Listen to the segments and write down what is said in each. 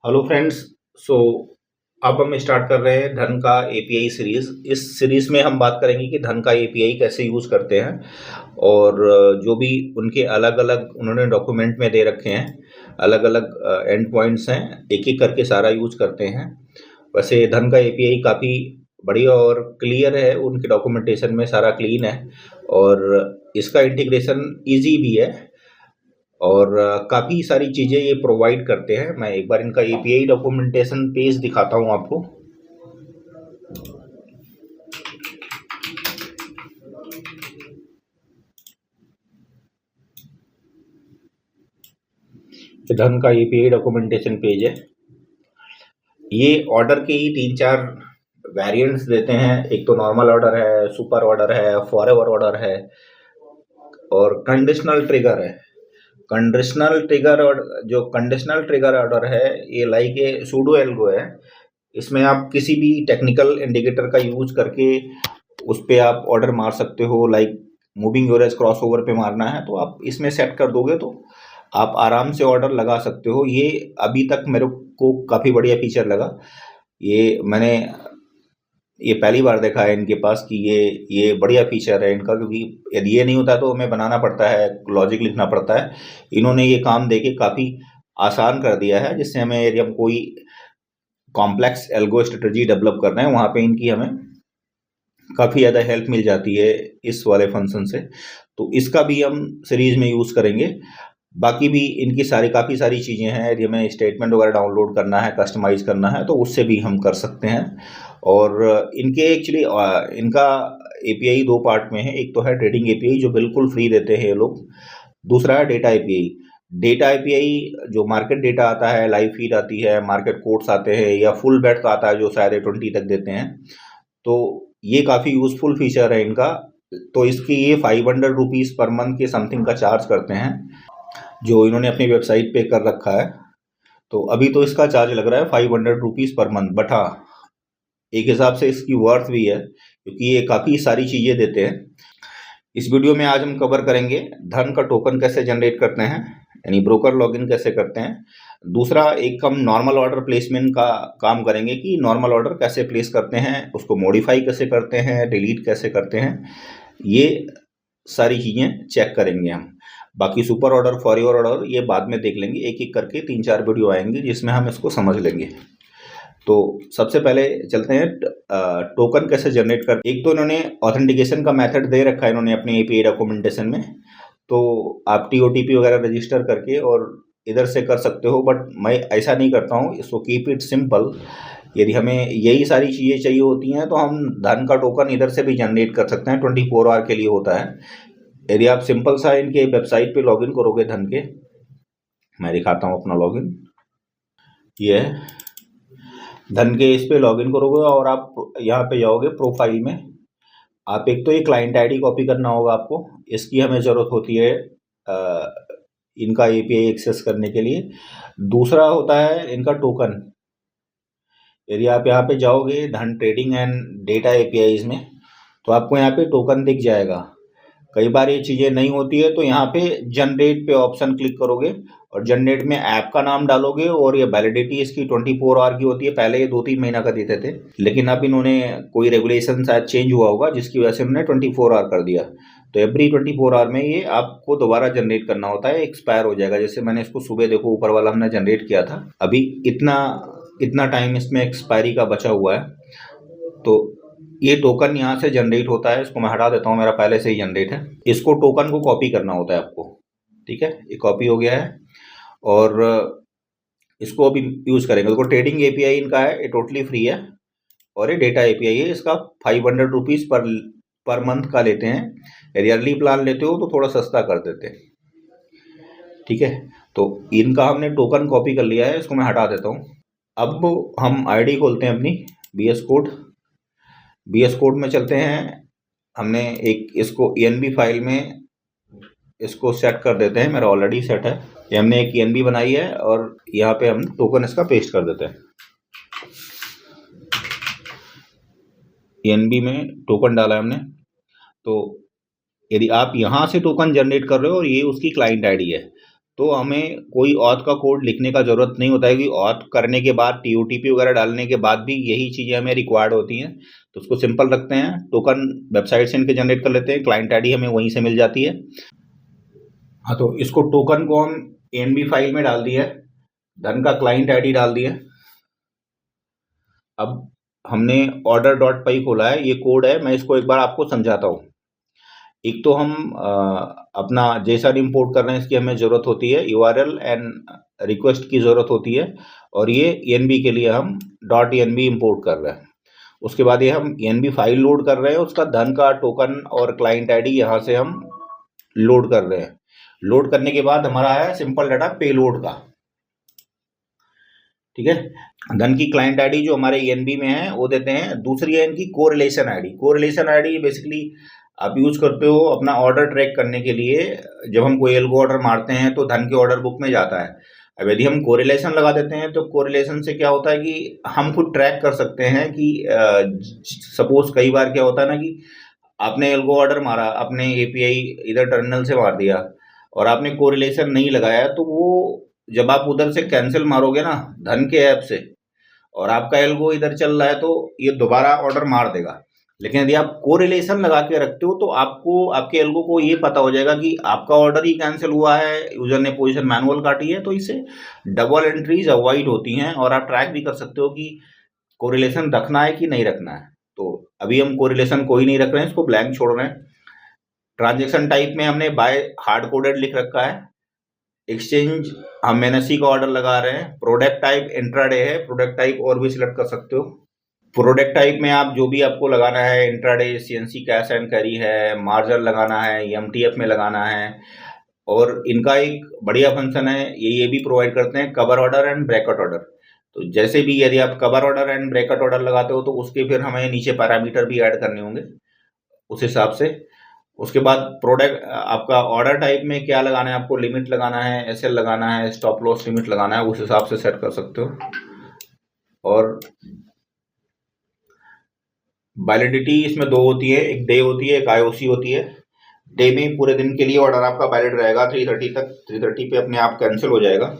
Hello friends. सो अब हम start कर रहे हैं धन का एपीआई सीरीज। इस सीरीज में हम बात करेंगे कि धन का एपीआई कैसे यूज करते हैं और जो भी उनके अलग अलग उन्होंने डॉक्यूमेंट में दे रखे हैं, अलग अलग एंड पॉइंट्स हैं, एक एक करके सारा यूज करते हैं। वैसे धन का एपीआई काफ़ी बढ़िया और क्लियर है, उनके डॉक्यूमेंटेशन में सारा क्लीन है और इसका इंटीग्रेशन ईजी भी है और काफ़ी सारी चीज़ें ये प्रोवाइड करते हैं। मैं एक बार इनका एपीआई डॉक्यूमेंटेशन पेज दिखाता हूँ आपको। धन का एपीआई डॉक्यूमेंटेशन पेज है। ये ऑर्डर के ही 3-4 वेरिएंट्स देते हैं। एक तो नॉर्मल ऑर्डर है, सुपर ऑर्डर है, फॉरएवर ऑर्डर है और कंडीशनल ट्रिगर है। कंडीशनल ट्रिगर ऑर्डर है, ये लाइक ए सूडो एल्गो है। इसमें आप किसी भी टेक्निकल इंडिकेटर का यूज करके उस पर आप ऑर्डर मार सकते हो। लाइक मूविंग एवरेज क्रॉसओवर पे मारना है तो आप इसमें सेट कर दोगे तो आप आराम से ऑर्डर लगा सकते हो। ये अभी तक मेरे को काफ़ी बढ़िया फीचर लगा। ये पहली बार देखा है इनके पास कि ये बढ़िया फीचर है इनका, क्योंकि यदि ये नहीं होता तो हमें बनाना पड़ता है, लॉजिक लिखना पड़ता है। इन्होंने ये काम देके काफ़ी आसान कर दिया है, जिससे हमें यदि हम कोई कॉम्प्लेक्स एल्गो स्ट्रेटजी डेवलप कर रहे हैं वहाँ पे इनकी हमें काफ़ी ज़्यादा हेल्प मिल जाती है इस वाले फंक्शन से। तो इसका भी हम सीरीज में यूज़ करेंगे। बाकी भी इनकी काफ़ी सारी चीज़ें हैं। यदि हमें स्टेटमेंट वगैरह डाउनलोड करना है, कस्टमाइज करना है तो उससे भी हम कर सकते हैं। और इनका एपीआई 2 पार्ट में है। एक तो है ट्रेडिंग एपीआई जो बिल्कुल फ्री देते हैं ये लोग। दूसरा है डेटा एपीआई। डेटा एपीआई जो मार्केट डेटा आता है, लाइव फीड आती है, मार्केट कोट्स आते हैं या फुल बेट आता है जो शायद 20 तक देते हैं। तो ये काफ़ी यूज़फुल फीचर है इनका। तो इसकी ये 500 रुपीज़ पर मंथ के समथिंग का चार्ज करते हैं, जो इन्होंने अपनी वेबसाइट पे कर रखा है। तो अभी तो इसका चार्ज लग रहा है 500 रुपीज़ पर मंथ, बट हाँ, एक हिसाब से इसकी वर्थ भी है क्योंकि ये काफ़ी सारी चीज़ें देते हैं। इस वीडियो में आज हम कवर करेंगे धन का टोकन कैसे जनरेट करते हैं, यानी ब्रोकर लॉगिन कैसे करते हैं। दूसरा, एक हम नॉर्मल ऑर्डर प्लेसमेंट का काम करेंगे कि नॉर्मल ऑर्डर कैसे प्लेस करते हैं, उसको मॉडिफाई कैसे करते हैं, डिलीट कैसे करते हैं, ये सारी चीज़ें चेक करेंगे हम। बाकी सुपर ऑर्डर, फॉरएवर ऑर्डर ये बाद में देख लेंगे। एक एक करके 3-4 वीडियो आएंगे जिसमें हम इसको समझ लेंगे। तो सबसे पहले चलते हैं टोकन कैसे जनरेट कर। एक तो इन्होंने ऑथेंटिकेशन का मेथड दे रखा है इन्होंने अपने एपीआई डॉक्यूमेंटेशन में। तो आप टीओटीपी वगैरह रजिस्टर करके और इधर से कर सकते हो, बट मैं ऐसा नहीं करता हूँ। इसको कीप इट सिंपल। यदि हमें यही सारी चीज़ें चाहिए होती हैं तो हम धन का टोकन इधर से भी जनरेट कर सकते हैं। 24 आवर के लिए होता है। यदि आप सिंपल सा इनके वेबसाइट पे लॉगिन करोगे धन के, मैं दिखाता हूँ अपना लॉगिन। ये है धन के, इस पे लॉगिन करोगे और आप यहाँ पे जाओगे प्रोफाइल में। आप एक तो ये क्लाइंट आईडी कॉपी करना होगा आपको, इसकी हमें ज़रूरत होती है इनका एपीआई एक्सेस करने के लिए। दूसरा होता है इनका टोकन। यदि आप यहाँ पे जाओगे धन ट्रेडिंग एंड डेटा एपीआईज में तो आपको यहाँ पे टोकन दिख जाएगा। कई बार ये चीज़ें नहीं होती है तो यहाँ पे जनरेट पे ऑप्शन क्लिक करोगे और जनरेट में ऐप का नाम डालोगे और ये वैलिडिटी इसकी 24 आवर की होती है। पहले ये 2-3 महीना का देते थे, लेकिन अब इन्होंने कोई रेगुलेशन शायद चेंज हुआ होगा जिसकी वजह से उन्होंने 24 आवर कर दिया। तो एवरी 24 आवर में ये आपको दोबारा जनरेट करना होता है, एक्सपायर हो जाएगा। जैसे मैंने इसको सुबह देखो ऊपर वाला हमने जनरेट किया था, अभी इतना टाइम इसमें एक्सपायरी का बचा हुआ है। तो ये टोकन यहाँ से जनरेट होता है। इसको मैं हटा देता हूँ, मेरा पहले से ही जनरेट है। इसको टोकन को कॉपी करना होता है आपको। ठीक है, ये कॉपी हो गया है और इसको अभी यूज़ करेंगे। देखो ट्रेडिंग एपीआई इनका है, ये टोटली फ्री है और ये डेटा एपीआई है। इसका 500 रुपीज़ पर मंथ का लेते हैं। यदि अर्ली प्लान लेते हो तो थोड़ा सस्ता कर देते हैं। ठीक है, तो इनका हमने टोकन कॉपी कर लिया है, इसको मैं हटा देता हूँ। अब हम आईडी खोलते हैं अपनी, बीएस कोड में चलते हैं। हमने एक इसको ENB फाइल में इसको सेट कर देते हैं। मेरा ऑलरेडी सेट है। ये हमने एक ENB बनाई है और यहाँ पे हम टोकन इसका पेस्ट कर देते हैं। ENB में टोकन डाला है हमने। तो यदि आप यहाँ से टोकन जनरेट कर रहे हो और ये उसकी क्लाइंट आईडी है तो हमें कोई ऑथ का कोड लिखने का ज़रूरत नहीं होता है कि ऑथ करने के बाद TOTP वगैरह डालने के बाद भी यही चीज़ें हमें रिक्वायर्ड होती हैं। तो उसको सिंपल रखते हैं, टोकन वेबसाइट से इनके जनरेट कर लेते हैं, क्लाइंट आईडी हमें वहीं से मिल जाती है। हाँ, तो इसको टोकन को हम ANB फाइल में डाल दिया, धन का क्लाइंट आईडी डाल दिया। अब हमने order.py खोला है, ये कोड है, मैं इसको एक बार आपको समझाता हूँ। एक तो हम अपना JSON इंपोर्ट कर रहे हैं, इसकी हमें ज़रूरत होती है, URL एंड रिक्वेस्ट की ज़रूरत होती है, और ये ENB के लिए हम .enb इंपोर्ट कर रहे हैं। उसके बाद ये हम ENB फाइल लोड कर रहे हैं, उसका धन का टोकन और क्लाइंट आईडी यहाँ से हम लोड कर रहे हैं। लोड करने के बाद हमारा है सिंपल डाटा पेलोड का, ठीक है। धन की क्लाइंट आईडी जो हमारे ENB में है वो देते हैं। दूसरी है इनकी correlation ID. Correlation ID basically आप यूज करते हो अपना ऑर्डर ट्रैक करने के लिए। जब हम कोई एल्गो ऑर्डर मारते हैं तो धन के ऑर्डर बुक में जाता है। अब यदि हम कोरिलेशन लगा देते हैं तो कोरिलेशन से क्या होता है कि हम खुद ट्रैक कर सकते हैं कि सपोज कई बार क्या होता है ना कि आपने एल्गो ऑर्डर मारा, अपने API इधर टर्मिनल से मार दिया और आपने कोरिलेशन नहीं लगाया, तो वो जब आप उधर से कैंसिल मारोगे ना धन के ऐप से और आपका एल्गो इधर चल रहा है तो ये दोबारा ऑर्डर मार देगा। लेकिन यदि आप कोरिलेशन लगा के रखते हो तो आपको आपके एल्गो को ये पता हो जाएगा कि आपका ऑर्डर ही कैंसिल हुआ है, यूजर ने पोजीशन मैनुअल काटी है, तो इससे डबल एंट्रीज अवॉइड होती हैं और आप ट्रैक भी कर सकते हो कि कोरिलेशन रखना है कि नहीं रखना है। तो अभी हम कोरिलेशन कोई नहीं रख रहे हैं, इसको ब्लैंक छोड़ रहे हैं। ट्रांजेक्शन टाइप में हमने बाय हार्ड कोडेड लिख रखा है। एक्सचेंज हम NSE का ऑर्डर लगा रहे हैं। प्रोडक्ट टाइप इंट्राडे है, प्रोडक्ट टाइप और भी सिलेक्ट कर सकते हो। प्रोडक्ट टाइप में आप जो भी आपको लगाना है, intraday, CNC cash and carry है, मार्जिन लगाना है, MTF में लगाना है। और इनका एक बढ़िया फंक्शन है, ये भी प्रोवाइड करते हैं, cover order and bracket order. तो जैसे भी यदि आप cover order and bracket order लगाते हो तो उसके फिर हमें नीचे पैरामीटर भी ऐड करने होंगे उस हिसाब से। उसके बाद प्रोडक्ट आपका ऑर्डर टाइप में क्या लगाना है, आपको लिमिट लगाना है, SL लगाना है, स्टॉप लॉस लिमिट लगाना है, उस हिसाब से सेट कर सकते हो। और वैलिडिटी इसमें 2 होती है, एक डे होती है, एक IOC होती है। डे में पूरे दिन के लिए ऑर्डर आपका वैलिड रहेगा 3:30 तक, 3:30 पे अपने आप कैंसिल हो जाएगा।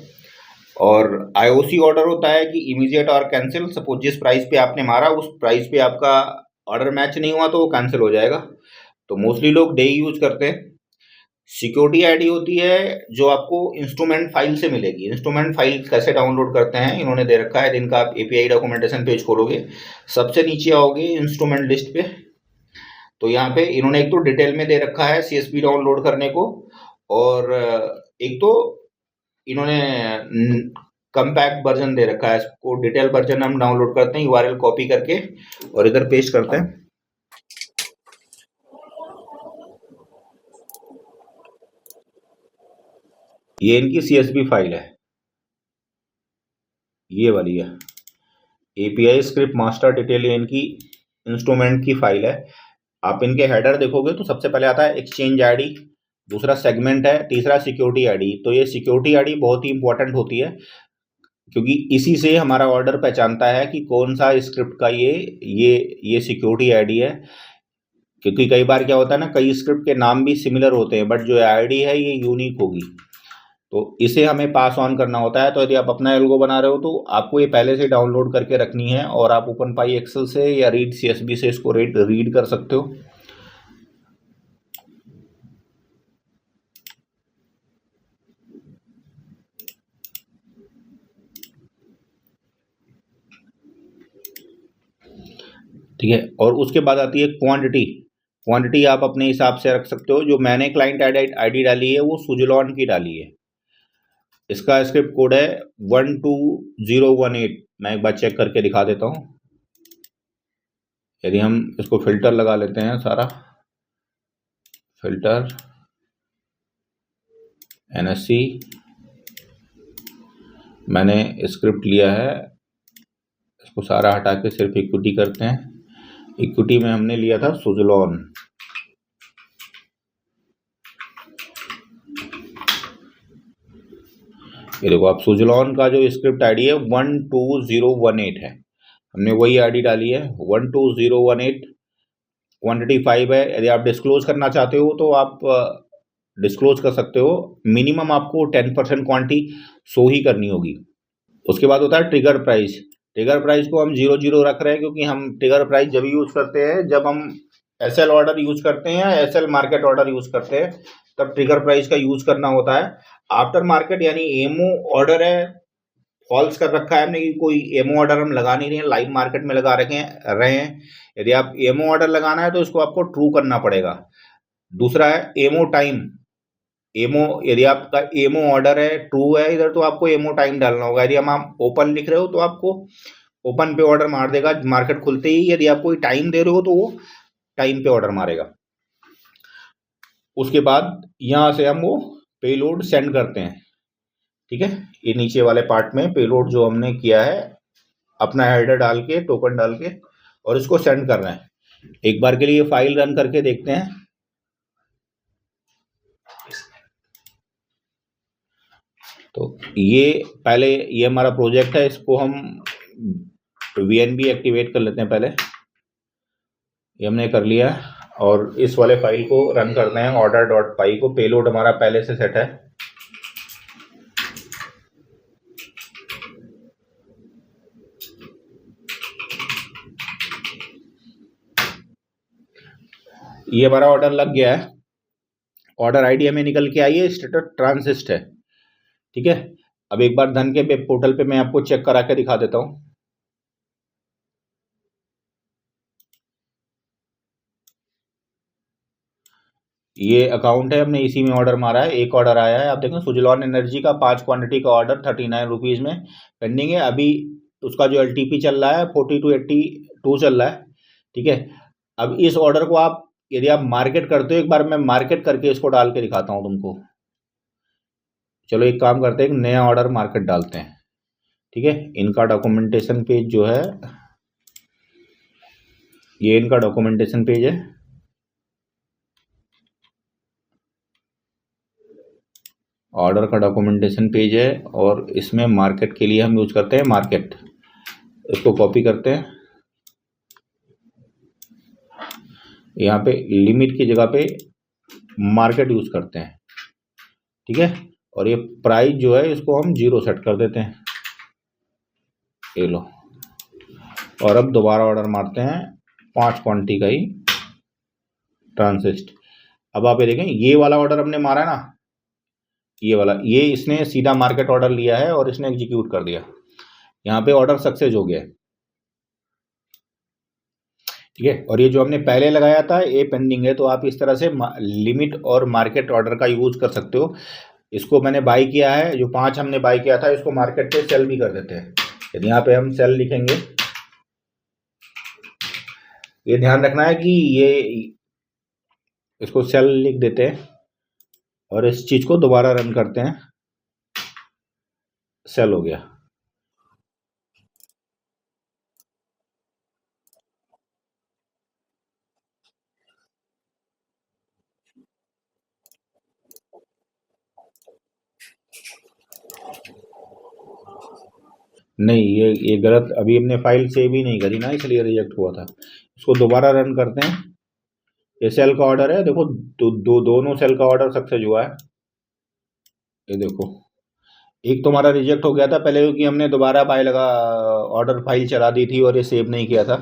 और IOC ऑर्डर होता है कि इमीडिएट और कैंसिल। सपोज जिस प्राइस पे आपने मारा उस प्राइस पे आपका ऑर्डर मैच नहीं हुआ तो वो कैंसिल हो जाएगा। तो मोस्टली लोग डे यूज करते हैं। सिक्योरिटी आईडी होती है जो आपको इंस्ट्रूमेंट फाइल से मिलेगी। इंस्ट्रूमेंट फाइल कैसे डाउनलोड करते हैं इन्होंने दे रखा है। दिन का आप API डॉक्यूमेंटेशन पेज खोलोगे, सबसे नीचे आओगे इंस्ट्रूमेंट लिस्ट पे, तो यहाँ पे इन्होंने एक तो डिटेल में दे रखा है CSV डाउनलोड करने को, और एक तो इन्होंने कम्पैक्ट वर्जन दे रखा है। इसको डिटेल वर्जन हम डाउनलोड करते हैं URL कॉपी करके और इधर पेस्ट करते हैं। ये इनकी CSV फाइल है, ये वाली है API स्क्रिप्ट मास्टर डिटेल, ये इनकी इंस्ट्रूमेंट की फाइल है। आप इनके हेडर देखोगे तो सबसे पहले आता है एक्सचेंज आईडी, दूसरा सेगमेंट है, तीसरा सिक्योरिटी आईडी। तो ये सिक्योरिटी आईडी बहुत ही इंपॉर्टेंट होती है क्योंकि इसी से हमारा ऑर्डर पहचानता है कि कौन सा स्क्रिप्ट का ये सिक्योरिटी आईडी है। क्योंकि कई बार क्या होता है ना, कई स्क्रिप्ट के नाम भी सिमिलर होते हैं बट जो आईडी है ये यूनिक होगी, तो इसे हमें पास ऑन करना होता है। तो यदि आप अपना एल्गो बना रहे हो तो आपको ये पहले से डाउनलोड करके रखनी है और आप OpenPy एक्सेल से या रीड CSV से इसको रीड कर सकते हो। ठीक है, और उसके बाद आती है क्वांटिटी। क्वांटिटी आप अपने हिसाब से रख सकते हो। जो मैंने क्लाइंट आईडी डाली है वो सुजलॉन की डाली है। इसका स्क्रिप्ट कोड है 12018। मैं एक बार चेक करके दिखा देता हूँ। यदि हम इसको फिल्टर लगा लेते हैं, सारा फिल्टर NSE मैंने स्क्रिप्ट लिया है, इसको सारा हटा के सिर्फ इक्विटी करते हैं। इक्विटी में हमने लिया था सुजलॉन। ये देखो आप, सुजलॉन का जो स्क्रिप्ट आईडी है 12018 है, हमने वही आईडी डाली है 12018। क्वांटिटी 5 है। यदि आप डिस्क्लोज करना चाहते हो तो आप डिस्क्लोज कर सकते हो, मिनिमम आपको 10% क्वांटिटी शो ही करनी होगी। उसके बाद होता है ट्रिगर प्राइस। ट्रिगर प्राइस को हम 0 रख रहे हैं क्योंकि हम ट्रिगर प्राइस जब यूज करते हैं जब हम एसएल ऑर्डर यूज करते हैं या एसएल मार्केट ऑर्डर यूज करते हैं, तब ट्रिगर प्राइस का यूज करना होता है। आफ्टर मार्केट यानी एमओ ऑर्डर है, फॉल्स कर रखा है हमने कि कोई एमओ ऑर्डर हम लगा नहीं रहे हैं, लाइव मार्केट में लगा रहे हैं। यदि आप एमओ ऑर्डर लगाना है तो इसको आपको ट्रू करना पड़ेगा। दूसरा है एमओ टाइम। एमओ यदि आपका एमओ ऑर्डर है ट्रू है इधर, तो आपको एमओ टाइम डालना होगा। यदि हम आप ओपन लिख रहे हो तो आपको ओपन पे ऑर्डर मार देगा मार्केट खुलते ही। यदि आप कोई टाइम दे रहे हो तो वो टाइम पे ऑर्डर मारेगा। उसके बाद यहाँ से हम वो पेलोड सेंड करते हैं। ठीक है, ये नीचे वाले पार्ट में पेलोड जो हमने किया है अपना हेडर डाल के, टोकन डाल के, और इसको सेंड कर रहे हैं। एक बार के लिए फाइल रन करके देखते हैं। तो ये पहले ये हमारा प्रोजेक्ट है, इसको हम वीएनबी एक्टिवेट कर लेते हैं पहले। ये हमने कर लिया और इस वाले फाइल को रन करते हैं, order.py को। पेलोड हमारा पहले से सेट है। ये हमारा ऑर्डर लग गया है। ऑर्डर आईडी हमें निकल के आई है, स्टेटस ट्रांसिस्ट है। ठीक है, अब एक बार धन के वेब पोर्टल पे मैं आपको चेक करा के दिखा देता हूँ। ये अकाउंट है, हमने इसी में ऑर्डर मारा है। एक ऑर्डर आया है, आप देखें सुजलॉन एनर्जी का 5 क्वांटिटी का ऑर्डर 39 रुपीज़ में पेंडिंग है। अभी उसका जो एलटीपी चल रहा है 4282 चल रहा है। ठीक है, अब इस ऑर्डर को आप यदि आप मार्केट करते हो, एक बार मैं मार्केट करके इसको डाल के दिखाता हूँ तुमको। चलो एक काम करते हैं, एक नया ऑर्डर मार्केट डालते हैं। ठीक है, इनका डॉक्यूमेंटेशन पेज जो है, ये इनका डॉक्यूमेंटेशन पेज है। ऑर्डर का डॉक्यूमेंटेशन पेज है और इसमें मार्केट के लिए हम यूज करते हैं मार्केट। इसको कॉपी करते हैं, यहाँ पे लिमिट की जगह पे मार्केट यूज करते हैं। ठीक है, और ये प्राइस जो है इसको हम 0 सेट कर देते हैं। ये लो, और अब दोबारा ऑर्डर मारते हैं 5 क्वांटिटी का ही ट्रांसिस्ट। अब आप ये देखें, ये वाला ऑर्डर हमने मारा है ना, ये वाला, ये इसने सीधा मार्केट ऑर्डर लिया है और इसने एग्जीक्यूट कर दिया। यहाँ पे ऑर्डर सक्सेस हो गया है। ठीक है, और ये जो हमने पहले लगाया था ये पेंडिंग है। तो आप इस तरह से लिमिट और मार्केट ऑर्डर का यूज कर सकते हो। इसको मैंने बाई किया है, जो 5 हमने बाई किया था इसको मार्केट पे सेल भी कर देते हैं। यदि यहाँ पे हम सेल लिखेंगे, ये ध्यान रखना है कि ये इसको सेल लिख देते हैं और इस चीज को दोबारा रन करते हैं। सेल हो गया। नहीं, ये गलत, अभी हमने फाइल सेव ही नहीं करी ना, इसलिए रिजेक्ट हुआ था। इसको दोबारा रन करते हैं। ये सेल का ऑर्डर है, देखो दोनों सेल का ऑर्डर सक्सेस हुआ है। ये देखो, एक तो हमारा रिजेक्ट हो गया था पहले क्योंकि हमने दोबारा बाय लगा ऑर्डर फाइल चला दी थी और ये सेव नहीं किया था।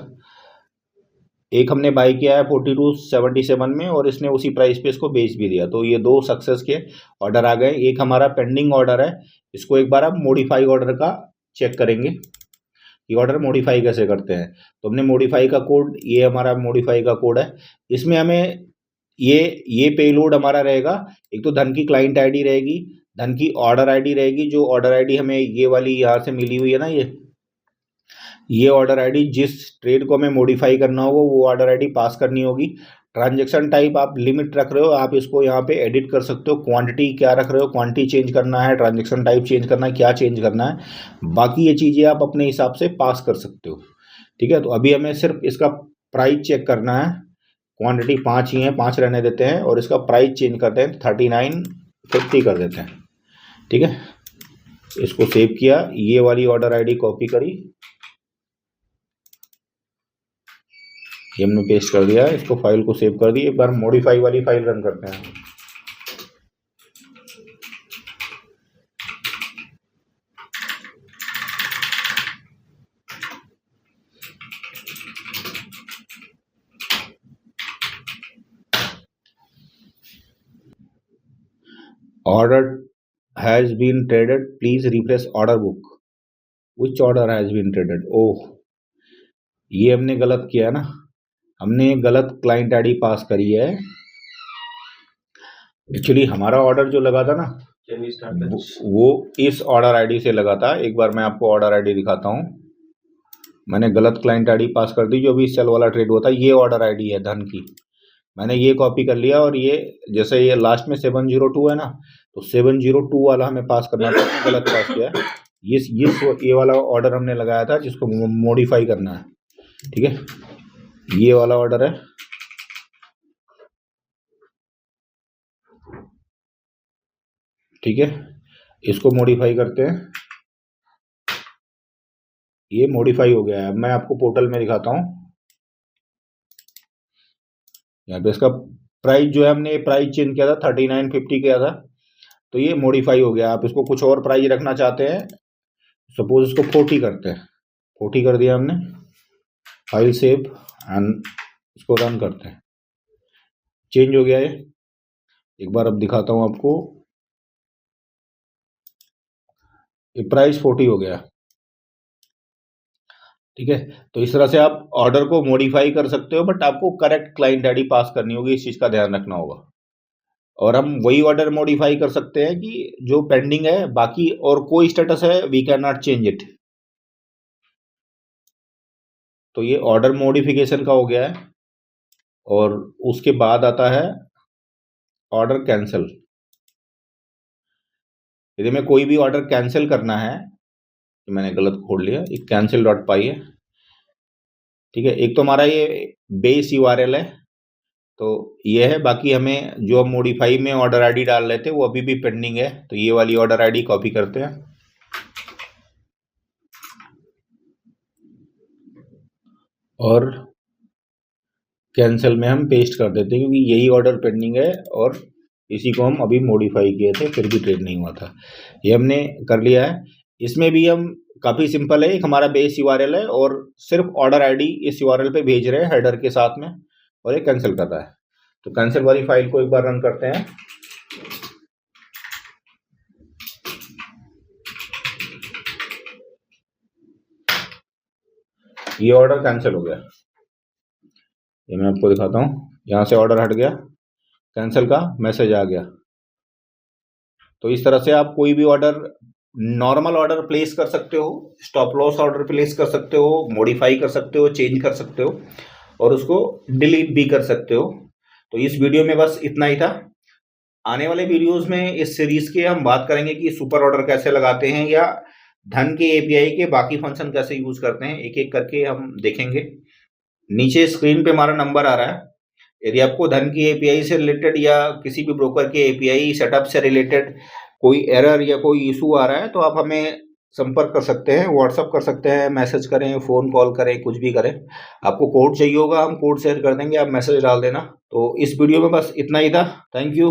एक हमने बाई किया है 4277 में और इसने उसी प्राइस पे इसको बेच भी दिया। तो ये 2 सक्सेस के ऑर्डर आ गए। एक हमारा पेंडिंग ऑर्डर है, इसको एक बार आप मॉडिफाई ऑर्डर का चेक करेंगे कि ऑर्डर मॉडिफाई कैसे करते हैं। तो हमने मॉडिफाई का कोड, ये हमारा मॉडिफाई का कोड है। इसमें हमें ये पेलोड हमारा रहेगा। एक तो धन की क्लाइंट आईडी रहेगी, धन की ऑर्डर आईडी रहेगी। जो ऑर्डर आईडी हमें ये वाली यहाँ से मिली हुई है ना, ये ऑर्डर आईडी, जिस ट्रेड को हमें मॉडिफाई करना होगा वो ऑर्डर आईडी पास करनी होगी। ट्रांजैक्शन टाइप आप लिमिट रख रहे हो, आप इसको यहाँ पे एडिट कर सकते हो। क्वांटिटी क्या रख रहे हो, क्वांटिटी चेंज करना है, ट्रांजैक्शन टाइप चेंज करना है, क्या चेंज करना है, बाकी ये चीज़ें आप अपने हिसाब से पास कर सकते हो। ठीक है, तो अभी हमें सिर्फ इसका प्राइस चेक करना है। क्वांटिटी 5 ही है, 5 रहने देते हैं और इसका प्राइस चेंज करते हैं, 3950 कर देते हैं। ठीक है, इसको सेव किया, ये वाली ऑर्डर आईडी कॉपी करी, ये हमने पेस्ट कर दिया है। इसको फाइल को सेव कर दी। एक बार मॉडिफाई वाली फाइल रन करते हैं। Order has been traded, please refresh order book. Which order has been traded? Oh, ये हमने गलत किया ना, हमने गलत क्लाइंट आईडी पास करी है। एक्चुअली हमारा ऑर्डर जो लगा था ना वो इस ऑर्डर आईडी से लगा था। एक बार मैं आपको ऑर्डर आईडी दिखाता हूँ। मैंने गलत क्लाइंट आईडी पास कर दी, जो भी सेल वाला ट्रेड होता है। ये ऑर्डर आईडी है धन की, मैंने ये कॉपी कर लिया, और ये जैसे ये लास्ट में 702 है ना, तो 702 वाला हमें पास करना था, गलत पास किया है। ये वाला ऑर्डर हमने लगाया था जिसको मॉडिफाई करना है, ठीक है। ये वाला ऑर्डर है, ठीक है, इसको मॉडिफाई करते हैं। ये मॉडिफाई हो गया है। मैं आपको पोर्टल में दिखाता हूँ। यहाँ पे इसका प्राइस जो है, हमने प्राइस चेंज किया था, 3950 किया था, तो ये मॉडिफाई हो गया। आप इसको कुछ और प्राइस रखना चाहते हैं, सपोज इसको 40 करते हैं, 40 कर दिया हमने। फाइल सेव एंड इसको रन करते हैं। चेंज हो गया है। एक बार अब दिखाता हूँ आपको, ये प्राइस 40 हो गया, ठीक है। तो इस तरह से आप ऑर्डर को मॉडिफाई कर सकते हो, बट आपको करेक्ट क्लाइंट आईडी पास करनी होगी, इस चीज का ध्यान रखना होगा। और हम वही ऑर्डर मॉडिफाई कर सकते हैं कि जो पेंडिंग है, बाकी और कोई स्टेटस है we cannot change it. तो ये ऑर्डर मॉडिफिकेशन का हो गया है। और उसके बाद आता है ऑर्डर कैंसिल। यदि मैं कोई भी ऑर्डर कैंसिल करना है, तो मैंने गलत खोल लिया, ये cancel.py है, ठीक है। एक तो हमारा ये बेस यूआरएल है, तो ये है। बाकी हमें जो हम मॉडिफाई में ऑर्डर आईडी डाल रहे थे वो अभी भी पेंडिंग है, तो ये वाली ऑर्डर आईडी कॉपी करते हैं और कैंसिल में हम पेस्ट कर देते हैं, क्योंकि यही ऑर्डर पेंडिंग है और इसी को हम अभी मॉडिफाई किए थे, फिर भी ट्रेड नहीं हुआ था। ये हमने कर लिया है। इसमें भी हम काफ़ी सिंपल है, एक हमारा बेस यूआरएल है और सिर्फ ऑर्डर आईडी इस यूआरएल पे भेज रहे हैं हेडर के साथ में, और ये कैंसिल कर रहा है। तो कैंसिल वाली फाइल को एक बार रन करते हैं। ये ऑर्डर कैंसिल हो गया, ये मैं आपको दिखाता हूँ। यहाँ से ऑर्डर हट गया, कैंसिल का मैसेज आ गया। तो इस तरह से आप कोई भी ऑर्डर, नॉर्मल ऑर्डर प्लेस कर सकते हो, स्टॉप लॉस ऑर्डर प्लेस कर सकते हो, मॉडिफाई कर सकते हो, चेंज कर सकते हो, और उसको डिलीट भी कर सकते हो। तो इस वीडियो में बस इतना ही था। आने वाले वीडियोस में इस सीरीज के हम बात करेंगे कि सुपर ऑर्डर कैसे लगाते हैं, या धन के एपीआई के बाकी फंक्शन कैसे यूज करते हैं, एक एक करके हम देखेंगे। नीचे स्क्रीन पे हमारा नंबर आ रहा है। यदि आपको धन की एपीआई से रिलेटेड या किसी भी ब्रोकर के एपीआई सेटअप से रिलेटेड कोई एरर या कोई इशू आ रहा है, तो आप हमें संपर्क कर सकते हैं, व्हाट्सअप कर सकते हैं, मैसेज करें, फ़ोन कॉल करें, कुछ भी करें। आपको कोड चाहिए होगा, हम कोड शेयर कर देंगे, आप मैसेज डाल देना। तो इस वीडियो में बस इतना ही था। Thank you.